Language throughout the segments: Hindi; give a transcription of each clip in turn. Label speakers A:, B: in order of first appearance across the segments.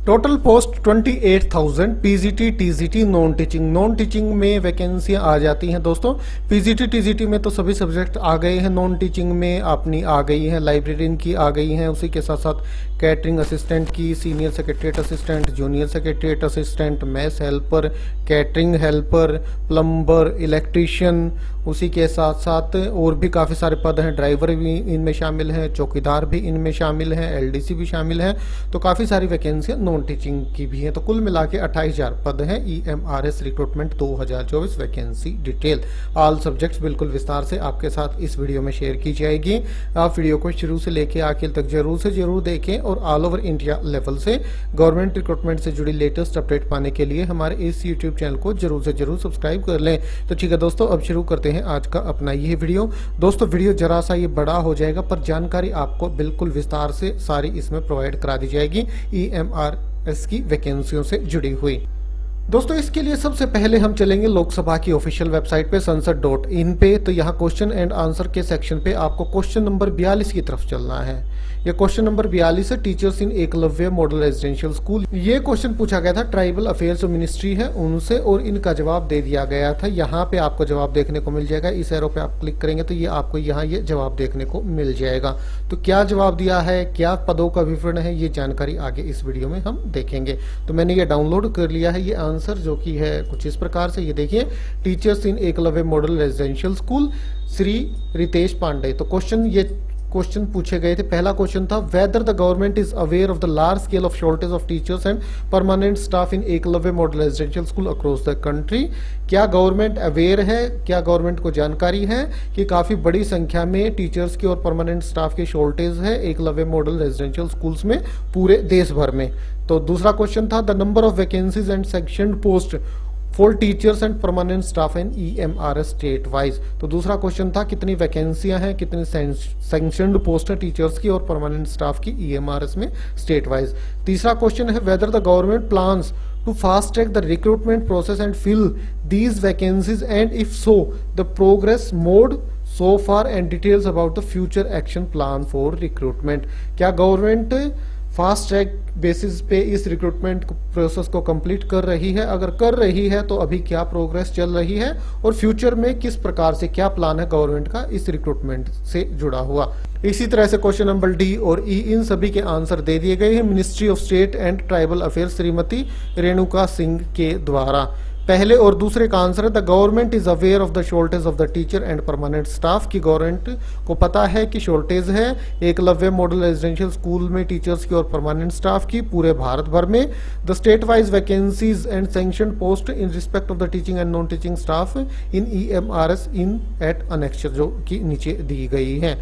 A: Total post 28,000 PGT TGT non teaching में वैकेंसियां आ जाती हैं दोस्तों। पीजीटी टीजीटी में तो सभी सब्जेक्ट आ गए हैं, नॉन टीचिंग में अपनी आ गई है, लाइब्रेरियन की आ गई हैं, उसी के साथ साथ कैटरिंग असिस्टेंट की, senior secretariat assistant, junior secretariat assistant, mess helper, catering helper, plumber, electrician, उसी के साथ साथ और भी काफ़ी सारे पद हैं, ड्राइवर भी इनमें शामिल हैं, चौकीदार भी इनमें शामिल हैं, एलडीसी भी शामिल हैं। तो काफ़ी सारी वैकेंसियां नॉन टीचिंग की भी हैं। तो कुल मिला के 28,000 पद हैं। EMRS recruitment 2024 vacancy detail all subjects बिल्कुल विस्तार से आपके साथ इस वीडियो में शेयर की जाएगी। आप वीडियो को शुरू से लेकर आखिर तक जरूर से जरूर देखें और ऑल ओवर इंडिया लेवल से गवर्नमेंट रिक्रूटमेंट से जुड़ी लेटेस्ट अपडेट पाने के लिए हमारे इस यूट्यूब चैनल को जरूर से जरूर सब्सक्राइब कर लें। तो ठीक है दोस्तों, अब शुरू करते हैं आज का अपना ये वीडियो। दोस्तों वीडियो जरा सा ये बड़ा हो जाएगा पर जानकारी आपको बिल्कुल विस्तार से सारी इसमें प्रोवाइड करा दी जाएगी ईएमआरएस की वैकेंसियों से जुड़ी हुई। दोस्तों इसके लिए सबसे पहले हम चलेंगे लोकसभा की ऑफिशियल वेबसाइट पे संसद.in पे। तो यहाँ क्वेश्चन एंड आंसर के सेक्शन पे आपको क्वेश्चन नंबर 42 की तरफ चलना है। ये क्वेश्चन नंबर 42 है, teachers in Eklavya model residential school. ये क्वेश्चन पूछा गया था ट्राइबल अफेयर्स जो मिनिस्ट्री है उनसे और इनका जवाब दे दिया गया था। यहाँ पे आपको जवाब देखने को मिल जाएगा, इस एरो पे आप क्लिक करेंगे तो ये आपको यहाँ ये जवाब देखने को मिल जाएगा। तो क्या जवाब दिया है, क्या पदों का विवरण है, ये जानकारी आगे इस वीडियो में हम देखेंगे। तो मैंने ये डाउनलोड कर लिया है ये आंसर जो कि है कुछ इस प्रकार से। ये देखिए, teachers in Eklavya model residential school Shri Ritesh Pandey. तो क्वेश्चन पूछे गए थे। पहला क्वेश्चन था whether the government is aware of the large scale of shortage of teachers and permanent staff in Eklavya model residential school across the country. क्या गवर्नमेंट अवेयर है, क्या गवर्नमेंट को जानकारी है कि काफी बड़ी संख्या में टीचर्स की और परमानेंट स्टाफ की शॉर्टेज है एकलव्य मॉडल रेजिडेंशियल स्कूल्स में पूरे देश भर में। तो दूसरा क्वेश्चन था the number of vacancies and sanctioned post for teachers and permanent staff in EMRS state wise. तो दूसरा क्वेश्चन था कितनी वैकेंसियां हैं, कितनी सैंक्शनड पोस्ट है टीचर्स की और परमानेंट स्टाफ की ईएमआरएस में स्टेट वाइज। तीसरा क्वेश्चन है weather the government plans to fast track the recruitment process and fill these vacancies and if so the progress mode so far and details about the future action plan for recruitment। क्या गवर्नमेंट फास्ट ट्रैक बेसिस पे इस रिक्रूटमेंट प्रोसेस को कंप्लीट कर रही है, अगर कर रही है तो अभी क्या प्रोग्रेस चल रही है और फ्यूचर में किस प्रकार से क्या प्लान है गवर्नमेंट का इस रिक्रूटमेंट से जुड़ा हुआ। इसी तरह से क्वेश्चन नंबर डी और ई इन सभी के आंसर दे दिए गए हैं ministry of state and tribal affairs Shrimati Renuka Singh के द्वारा। पहले और दूसरे का आंसर है the government is aware of the shortage of the teacher and permanent staff की गवर्नमेंट को पता है कि शॉर्टेज है एकलव्य मॉडल रेजिडेंशियल स्कूल में टीचर्स की और परमानेंट स्टाफ की पूरे भारत भर में। The state wise vacancies and sanctioned post in respect of the teaching and non teaching staff in EMRS in eight annexure जो कि नीचे दी गई है।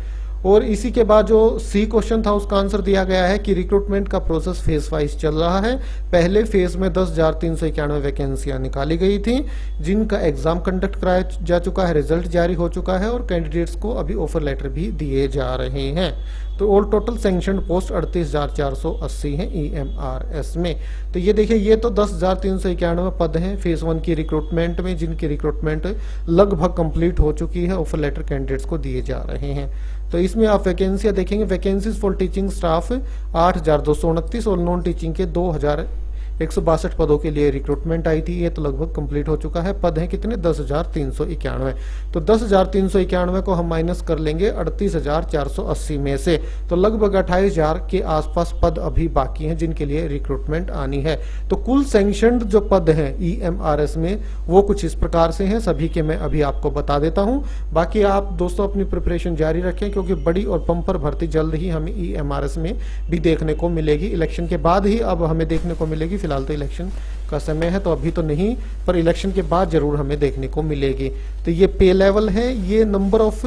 A: और इसी के बाद जो सी क्वेश्चन था उसका आंसर दिया गया है कि रिक्रूटमेंट का प्रोसेस फेज वाइज चल रहा है। पहले फेज में 10,391 वैकेंसियां निकाली गई थी जिनका एग्जाम कंडक्ट कराया जा चुका है, रिजल्ट जारी हो चुका है और कैंडिडेट्स को अभी ऑफर लेटर भी दिए जा रहे हैं। तो ऑल टोटल सैंक्शनड पोस्ट 38,480 हैं ईएमआरएस में। तो ये देखिए, ये तो 10,391 पद हैं फेज 1 की रिक्रूटमेंट में जिनकी रिक्रूटमेंट लगभग कंप्लीट हो चुकी है, ऑफर लेटर कैंडिडेट्स को दिए जा रहे हैं। तो इसमें आप वैकेंसियां देखेंगे, वैकेंसीज फॉर टीचिंग स्टाफ 8,229 और नॉन टीचिंग के 2,162 पदों के लिए रिक्रूटमेंट आई थी। ये तो लगभग कंप्लीट हो चुका है। पद हैं कितने, 10,391। तो 10,391 को हम माइनस कर लेंगे 38,480 में से, तो लगभग 28,000 के आसपास पद अभी बाकी हैं जिनके लिए रिक्रूटमेंट आनी है। तो कुल सैंक्शनड जो पद हैं ईएमआरएस में वो कुछ इस प्रकार से हैं, सभी के मैं अभी आपको बता देता हूं। बाकी आप दोस्तों अपनी प्रिपरेशन जारी रखें क्योंकि बड़ी और पंपर भर्ती जल्द ही हमें ईएमआरएस में भी देखने को मिलेगी। इलेक्शन के बाद ही अब हमें देखने को मिलेगी, फिलहाल तो इलेक्शन का समय है तो अभी तो नहीं, पर इलेक्शन के बाद जरूर हमें देखने को मिलेगी। तो ये पे लेवल है, ये number of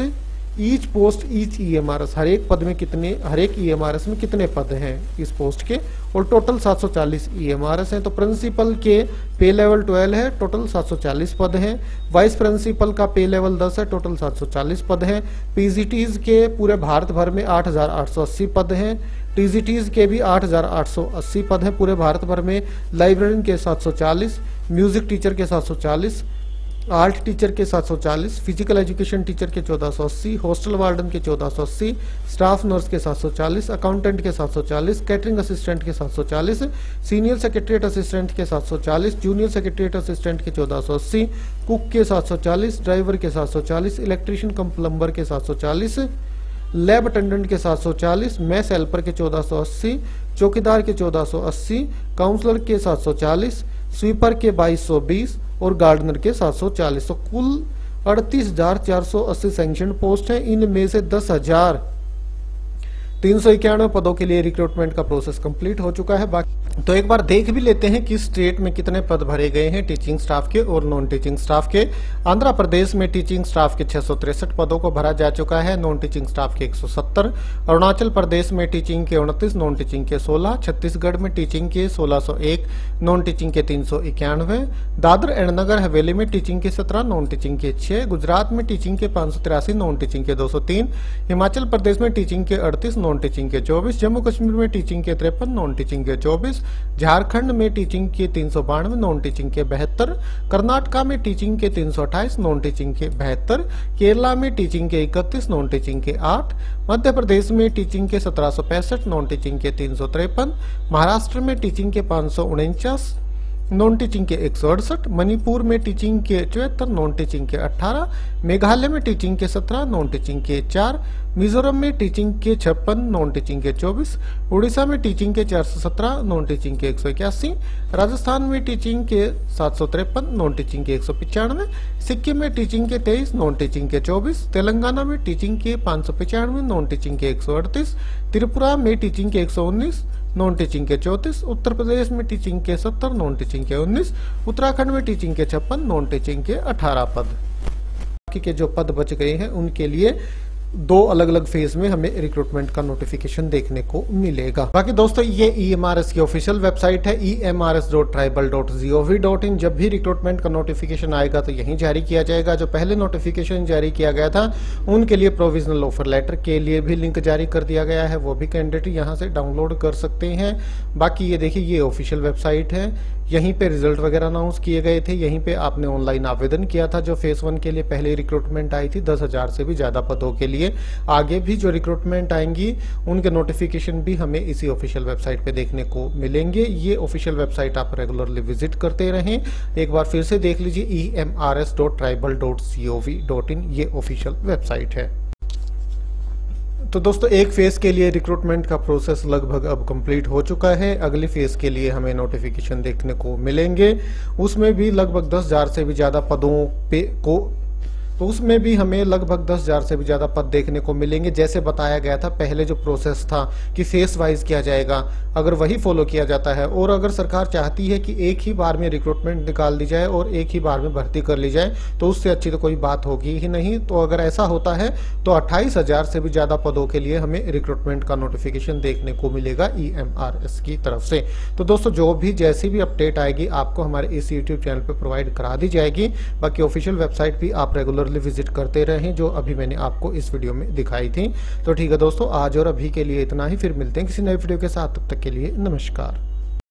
A: each post each EMRS, हर एक पद में कितने, हर एक ईएमआरएस में कितने पद हैं इस पोस्ट के, और टोटल 740 ईएमआरएस हैं। तो प्रिंसिपल के पे लेवल 12 है, टोटल 740 पद हैं। वाइस प्रिंसिपल का पे लेवल 10 है, टोटल 740 पद हैं। पीजीटीज के पूरे भारत भर में 8,880 पद हैं। टीजीटीज के भी 8,880 पद हैं पूरे भारत भर में। लाइब्रेरियन के 740, म्यूजिक टीचर के 740, आर्ट टीचर के 740, फिजिकल एजुकेशन टीचर के 1480, हॉस्टल वार्डन के 1480, स्टाफ नर्स के 740, अकाउंटेंट के 740, कैटरिंग असिस्टेंट के 740, सीनियर सेक्रेटरीट असिस्टेंट के 740, जूनियर सेक्रेटरीट असिस्टेंट के 1480, कुक के 740, ड्राइवर के 740, इलेक्ट्रीशियन कम प्लम्बर के 740, लैब अटेंडेंट के 740, मैस हेल्पर के 1480, चौकीदार के 1480, काउंसलर के 740, स्वीपर के 2220 और गार्डनर के 740। तो कुल 38,480 सैंक्शन पोस्ट हैं। इनमें से 10,391 पदों के लिए रिक्रूटमेंट का प्रोसेस कंप्लीट हो चुका है। बाकी तो एक बार देख भी लेते हैं कि स्टेट में कितने पद भरे गए हैं टीचिंग स्टाफ के और नॉन टीचिंग स्टाफ के। आंध्र प्रदेश में टीचिंग स्टाफ के 663 पदों को भरा जा चुका है, नॉन टीचिंग स्टाफ के 170। अरुणाचल प्रदेश में टीचिंग के 29, नॉन टीचिंग के 16। छत्तीसगढ़ में टीचिंग के 1601, नॉन टीचिंग के 391। दादर एंड नगर हवेली में टीचिंग के 17, नॉन टीचिंग के 6। गुजरात में टीचिंग के 583, नॉन टीचिंग के 203। हिमाचल प्रदेश में टीचिंग के 38, नॉन टीचिंग के 24। जम्मू कश्मीर में टीचिंग के 53, नॉन टीचिंग के 24। झारखंड में टीचिंग के 392, नॉन टीचिंग के 72। कर्नाटका में टीचिंग के 328, नॉन टीचिंग के 72। केरला में टीचिंग के 31, नॉन टीचिंग के 8। मध्य प्रदेश में टीचिंग के 1765, नॉन टीचिंग के 353। महाराष्ट्र में टीचिंग के 549, नॉन टीचिंग के 168। मणिपुर में टीचिंग के 74, नॉन टीचिंग के 18। मेघालय में टीचिंग के 17, नॉन टीचिंग के 4। मिजोरम में टीचिंग के 56, नॉन टीचिंग के 24। उड़ीसा में टीचिंग के 417, नॉन टीचिंग के 181। राजस्थान में टीचिंग के 753, नॉन टीचिंग के 195। सिक्किम में टीचिंग के 23, नॉन टीचिंग के 24। तेलंगाना में टीचिंग के 595, नॉन टीचिंग के 138। त्रिपुरा में टीचिंग के 119, नॉन टीचिंग के 34। उत्तर प्रदेश में टीचिंग के 70, नॉन टीचिंग के 19। उत्तराखंड में टीचिंग के 56, नॉन टीचिंग के 18 पद। बाकी के जो पद बच गए हैं उनके लिए 2 अलग अलग फेज में हमें रिक्रूटमेंट का नोटिफिकेशन देखने को मिलेगा। बाकी दोस्तों ये EMRS की ऑफिशियल वेबसाइट है emrs.tribal.gov.in। जब भी रिक्रूटमेंट का नोटिफिकेशन आएगा तो यहीं जारी किया जाएगा। जो पहले नोटिफिकेशन जारी किया गया था उनके लिए प्रोविजनल ऑफर लेटर के लिए भी लिंक जारी कर दिया गया है, वो भी कैंडिडेट यहाँ से डाउनलोड कर सकते हैं। बाकी ये देखिए ये ऑफिशियल वेबसाइट है, यहीं पे रिजल्ट वगैरह अनाउंस किए गए थे, यहीं पे आपने ऑनलाइन आवेदन किया था। जो फेज 1 के लिए पहले रिक्रूटमेंट आई थी 10,000 से भी ज्यादा पदों के लिए, आगे भी जो रिक्रूटमेंट आएंगी उनके नोटिफिकेशन भी हमें इसी ऑफिशियल वेबसाइट पे देखने को मिलेंगे। ये ऑफिशियल वेबसाइट आप रेगुलरली विजिट करते रहें। एक बार फिर से देख लीजिए emrs.tribal.gov.in ये ऑफिशियल वेबसाइट है। तो दोस्तों एक फेज के लिए रिक्रूटमेंट का प्रोसेस लगभग अब कंप्लीट हो चुका है। अगले फेज के लिए हमें नोटिफिकेशन देखने को मिलेंगे, उसमें भी लगभग 10,000 से भी ज्यादा पदों पे को तो उसमें भी हमें लगभग 10,000 से भी ज्यादा पद देखने को मिलेंगे। जैसे बताया गया था पहले जो प्रोसेस था कि फेस वाइज किया जाएगा, अगर वही फॉलो किया जाता है और अगर सरकार चाहती है कि एक ही बार में रिक्रूटमेंट निकाल दी जाए और एक ही बार में भर्ती कर ली जाए तो उससे अच्छी तो कोई बात होगी ही नहीं। तो अगर ऐसा होता है तो 28,000 से भी ज्यादा पदों के लिए हमें रिक्रूटमेंट का नोटिफिकेशन देखने को मिलेगा EMRS की तरफ से। तो दोस्तों जो भी जैसी भी अपडेट आएगी आपको हमारे इस यूट्यूब चैनल पर प्रोवाइड करा दी जाएगी। बाकी ऑफिशियल वेबसाइट भी आप रेगुलर विजिट करते रहें जो अभी मैंने आपको इस वीडियो में दिखाई थी। तो ठीक है दोस्तों, आज और अभी के लिए इतना ही, फिर मिलते हैं किसी नए वीडियो के साथ, तब तक के लिए नमस्कार।